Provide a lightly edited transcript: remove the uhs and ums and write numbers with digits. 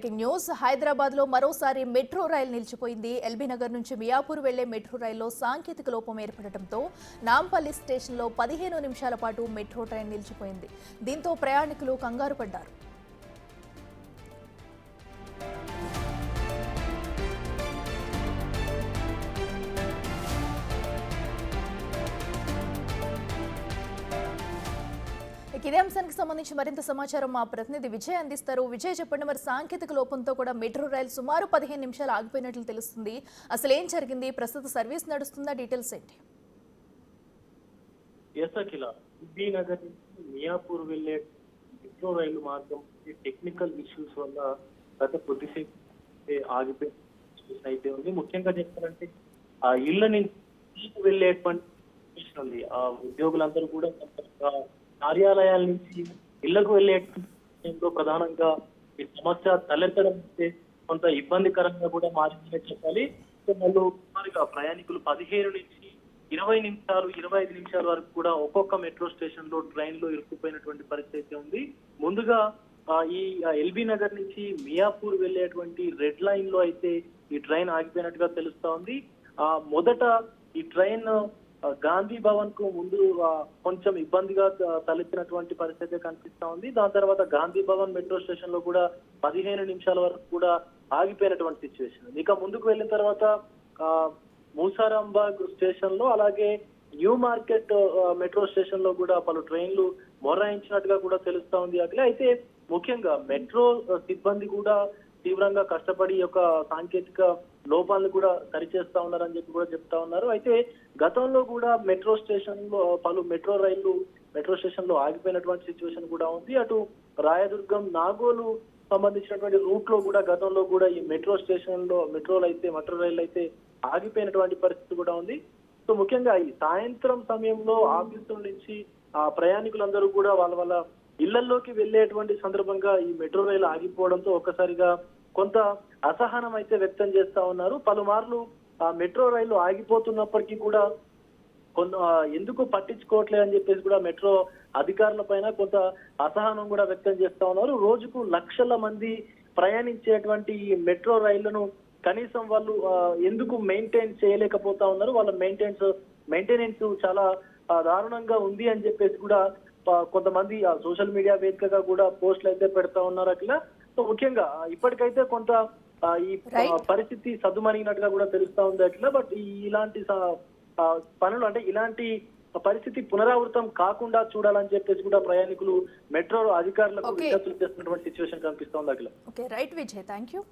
Breaking news Hyderabad లో మరోసారి metro రైలు నిలిచిపోయింది. ఎల్బీ నగర్ నుంచి మియాపూర్ వెళ్లే మెట్రో రైల్లో సాంకేతిక లోపం ఏర్పడటంతో నాంపల్లి స్టేషన్లో 15 నిమిషాల పాటు మెట్రో ట్రైన్ నిలిచిపోయింది. దీంతో ప్రయాణికులు కంగారు పడ్డారు. ఇదే అంశానికి సంబంధించి మరింత సమాచారం మా ప్రతినిధి విజయ్ అందిస్తారు. విజయ్, చెప్పండి, మరి సాంకేతిక లోపంతో కూడా మెట్రో రైలు సుమారు 15 నిమిషాలు ఆగిపోయినట్లు తెలుస్తుంది. అసలు ఏం జరిగింది? ప్రస్తుత సర్వీస్ నడుస్తుందా? డీటెయిల్స్ ఏంటి? ఎల్బీ నగర్ నుంచి మియాపూర్ వెళ్లే మెట్రో రైలు మార్గం టెక్నికల్ ఇష్యూస్ వల్ల గత కొద్దిసేపు ఆగిపోయి అయితే ఉంది. ముఖ్యంగా చెప్పాలంటే ఆ ఇళ్ల నుంచి వెళ్లేటువంటి ఉంది. ఆ ఉద్యోగులందరూ కూడా కార్యాలయాల నుంచి ఇళ్లకు వెళ్లే ప్రధానంగా ఈ సమస్య తలెత్తడం కొంత ఇబ్బందికరంగా కూడా మారిందని చెప్పాలి. సుమారుగా ప్రయాణికులు 15 నుంచి 20 నిమిషాలు 25 నిమిషాల వరకు కూడా ఒక్కొక్క మెట్రో స్టేషన్ లో ట్రైన్ లో ఇరుక్కుపోయినటువంటి పరిస్థితి ఉంది. ముందుగా ఈ ఎల్బీ నగర్ నుంచి మియాపూర్ వెళ్లేటువంటి రెడ్ లైన్ లో అయితే ఈ ట్రైన్ ఆగిపోయినట్టుగా తెలుస్తా ఉంది. మొదట ఈ ట్రైన్ గాంధీ భవన్ కు ముందు కొంచెం ఇబ్బందిగా తలెత్తినటువంటి పరిస్థితి కనిపిస్తా ఉంది. దాని తర్వాత గాంధీ భవన్ మెట్రో స్టేషన్ లో కూడా 15 నిమిషాల వరకు కూడా ఆగిపోయినటువంటి సిచ్యువేషన్. ఇక ముందుకు వెళ్ళిన తర్వాత మూసారాంబాగ్ స్టేషన్ లో అలాగే న్యూ మార్కెట్ మెట్రో స్టేషన్ లో కూడా పలు ట్రైన్లు మొరాయించినట్టుగా కూడా తెలుస్తా ఉంది. అయితే ముఖ్యంగా మెట్రో సిబ్బంది కూడా తీవ్రంగా కష్టపడి యొక్క సాంకేతిక లోపాలను కూడా సరిచేస్తా ఉన్నారని చెప్పి కూడా చెప్తా ఉన్నారు. అయితే గతంలో కూడా మెట్రో స్టేషన్ లో పలు మెట్రో రైళ్లు మెట్రో స్టేషన్ లో ఆగిపోయినటువంటి సిచ్యువేషన్ కూడా ఉంది. అటు రాయదుర్గం నాగోలు సంబంధించినటువంటి రూట్ లో కూడా గతంలో కూడా ఈ మెట్రో స్టేషన్ లో మెట్రో రైళ్లు అయితే ఆగిపోయినటువంటి పరిస్థితి కూడా ఉంది. సో ముఖ్యంగా ఈ సాయంత్రం సమయంలో ఆఫీసుల నుంచి ప్రయాణికులందరూ కూడా వాళ్ళ ఇళ్లలోకి వెళ్లేటువంటి సందర్భంగా ఈ మెట్రో రైలు ఆగిపోవడంతో ఒక్కసారిగా కొంత అసహనం అయితే వ్యక్తం చేస్తా ఉన్నారు. పలుమార్లు మెట్రో రైలు ఆగిపోతున్నప్పటికీ కూడా ఎందుకు పట్టించుకోవట్లేదు అని చెప్పేసి కూడా మెట్రో అధికారుల పైన కొంత అసహనం కూడా వ్యక్తం చేస్తా ఉన్నారు. రోజుకు లక్షల మంది ప్రయాణించేటువంటి ఈ మెట్రో రైళ్లను కనీసం వాళ్ళు ఎందుకు మెయింటైన్ చేయలేకపోతా ఉన్నారు, వాళ్ళ మెయింటెనెన్స్ చాలా దారుణంగా ఉంది అని చెప్పేసి కూడా కొంతమంది సోషల్ మీడియా వేదికగా కూడా పోస్టులు అయితే పెడతా ఉన్నారు. అట్లా సో ముఖ్యంగా ఇప్పటికైతే కొంత ఈ పరిస్థితి సద్దుమణిగినట్టుగా కూడా తెలుస్తా ఉంది అట్లా. బట్ ఇలాంటి పనులు అంటే ఇలాంటి పరిస్థితి పునరావృతం కాకుండా చూడాలని చెప్పేసి కూడా ప్రయాణికులు మెట్రో అధికారులకు విజ్ఞప్తులు చేస్తున్నటువంటి సిచ్యువేషన్ కనిపిస్తా ఉంది అట్లా. Right Vijay, thank you.